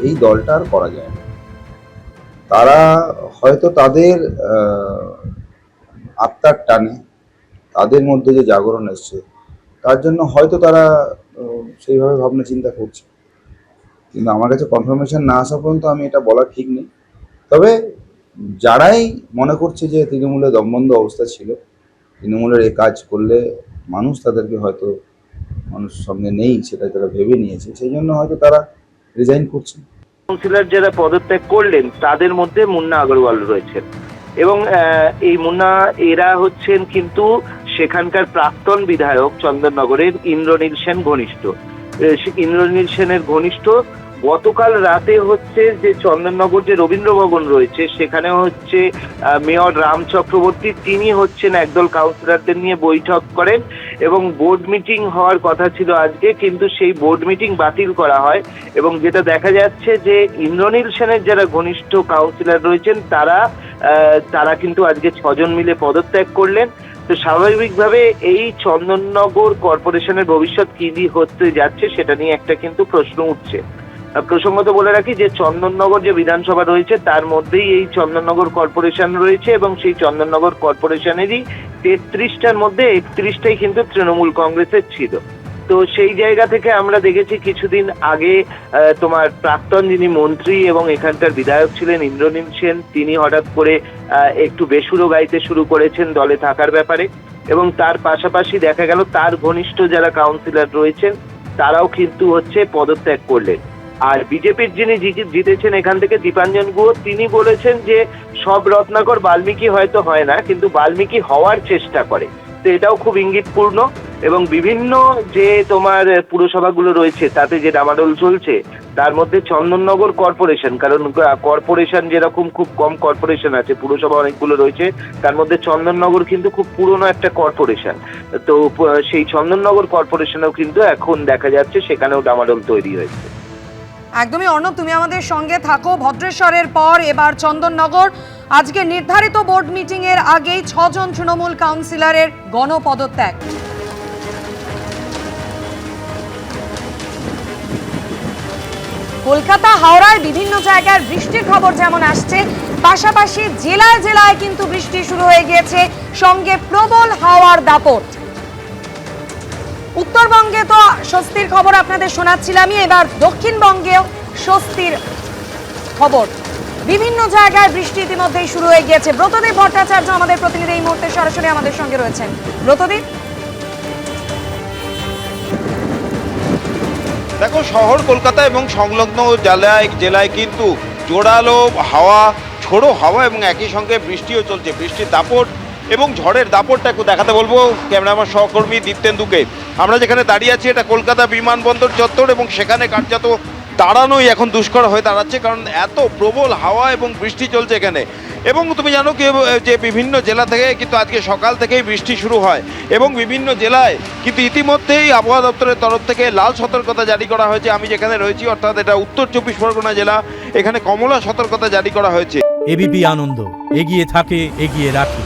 এই দলটা আর করা যায় না। তারা হয়তো তাদের আত্মার টানে, তাদের মধ্যে যে জাগরণ এসছে তার জন্য হয়তো তারা সেইভাবে ভাবনা চিন্তা করছে, কিন্তু আমার কাছে কনফার্মেশন না আসা পর্যন্ত আমি এটা বলা ঠিক নেই। তবে যারাই মনে করছে যে তৃণমূলে দমবন্ধ অবস্থা ছিল, তৃণমূলের এই কাজ করলে মানুষ তাদেরকে হয়তো মানুষ সঙ্গে নেই সেটা তারা ভেবে নিয়েছে, সেই জন্য হয়তো তারা রিজাইন করছে। কাউন্সিলর যারা পদত্যাগ করলেন তাদের মধ্যে মুন্না আগরওয়াল রয়েছেন এবং এই মুন্না এরা হচ্ছেন কিন্তু সেখানকার প্রাক্তন বিধায়ক চন্দননগরের ইন্দ্রনীল সেন ঘনিষ্ঠ। ইন্দ্রনীল সেনের ঘনিষ্ঠ গতকাল রাতে হচ্ছে যে চন্দননগর যে রবীন্দ্র ভবন রয়েছে সেখানে হচ্ছে মেয়র রাম চক্রবর্তী তিনি হচ্ছেন একদল কাউন্সিলরদের নিয়ে বৈঠক করেন এবং বোর্ড মিটিং হওয়ার কথা ছিল আজকে, কিন্তু সেই বোর্ড মিটিং বাতিল করা হয় এবং যেটা দেখা যাচ্ছে যে ইন্দ্রনীল সেনের যারা ঘনিষ্ঠ কাউন্সিলর রয়েছেন তারা কিন্তু আজকে 6 জন মিলে পদত্যাগ করলেন। তো স্বাভাবিকভাবে এই চন্দননগর কর্পোরেশনের ভবিষ্যৎ কি হতে যাচ্ছে সেটা নিয়ে একটা কিন্তু প্রশ্ন উঠছে। প্রসঙ্গত বলে রাখি যে চন্দননগর যে বিধানসভা রয়েছে তার মধ্যেই এই চন্দননগর কর্পোরেশন রয়েছে এবং সেই চন্দননগর কর্পোরেশনেরই 33টার মধ্যে 31টাই কিন্তু তৃণমূল কংগ্রেসের ছিল। তো সেই জায়গা থেকে আমরা দেখেছি কিছুদিন আগে তোমার প্রাক্তন যিনি মন্ত্রী এবং এখানকার বিধায়ক ছিলেন ইন্দ্রনীল সেন, তিনি হঠাৎ করে একটু বেসুরো গাইতে শুরু করেছেন দলে থাকার ব্যাপারে এবং তার পাশাপাশি দেখা গেল তার ঘনিষ্ঠ যারা কাউন্সিলর রয়েছেন তারাও কিন্তু হচ্ছে পদত্যাগ করলেন। আর বিজেপির যিনি জিতেছেন এখান থেকে দীপাঞ্জন গুহ, তিনি বলেছেন যে সব রত্নাকর বাল্মীকি হয়তো হয় না, কিন্তু বাল্মীকি হওয়ার চেষ্টা করে। তো এটাও খুব ইঙ্গিতপূর্ণ এবং বিভিন্ন যে তোমার পুরসভাগুলো রয়েছে তাতে যে ডামাডোল চলছে তার মধ্যে চন্দননগর কর্পোরেশন, কারণ কর্পোরেশন যেরকম খুব কম কর্পোরেশন আছে, পুরসভা অনেকগুলো রয়েছে, তার মধ্যে চন্দননগর কিন্তু খুব পুরনো একটা কর্পোরেশন। তো সেই চন্দননগর কর্পোরেশনেও কিন্তু এখন দেখা যাচ্ছে সেখানেও ডামাডোল তৈরি হয়েছে। একদমই অর্ণব, তুমি আমাদের সঙ্গে থাকো। ভদ্রেশ্বরের পর এবার চন্দননগর, আজকে নির্ধারিত বোর্ড মিটিং এর আগেই 6 জন তৃণমূল কাউন্সিলরের গণপদত্যাগ। কলকাতা হাওড়ায় বিভিন্ন জায়গায় বৃষ্টির খবর যেমন আসছে, পাশাপাশি জেলায় জেলায় কিন্তু বৃষ্টি শুরু হয়ে গিয়েছে, সঙ্গে প্রবল হাওয়ার দাপট। উত্তরবঙ্গে তো স্বস্তির খবর আপনাদের শোনাচ্ছিলামই, এবার দক্ষিণবঙ্গেও স্বস্তির খবর। বিভিন্ন জায়গায় বৃষ্টি ইতিমধ্যেই শুরু হয়ে গিয়েছে। ব্রতদীপ ভট্টাচার্য আমাদের প্রতিনিধি এই মুহূর্তে সরাসরি আমাদের সঙ্গে রয়েছেন। ব্রতদীপ, দেখো, শহর কলকাতা এবং সংলগ্ন জেলায় কিন্তু জোরালো হাওয়া, ঝোড়ো হাওয়া এবং একই সঙ্গে বৃষ্টিও চলছে। বৃষ্টির দাপট এবং ঝড়ের দাপটটা একটু দেখাতে বলবো ক্যামেরাম্যান সহকর্মী দীপ্তেন্দুকে। আমরা যেখানে দাঁড়িয়ে আছি এটা কলকাতা বিমানবন্দর চত্বর এবং সেখানে কার্যত দাঁড়ানোই এখন দুষ্কর হয়ে দাঁড়াচ্ছে, কারণ এত প্রবল হাওয়া এবং বৃষ্টি চলছে এখানে। এবং তুমি জানো কি যে বিভিন্ন জেলা থেকে কিন্তু আজকে সকাল থেকেই বৃষ্টি শুরু হয় এবং বিভিন্ন জেলায় কিন্তু ইতিমধ্যেই আবহাওয়া দপ্তরের তরফ থেকে লাল সতর্কতা জারি করা হয়েছে। আমি যেখানে রয়েছি অর্থাৎ এটা উত্তর 24 পরগনা জেলা, এখানে কমলা সতর্কতা জারি করা হয়েছে। এবিপি আনন্দ, এগিয়ে থাকে, এগিয়ে রাখে।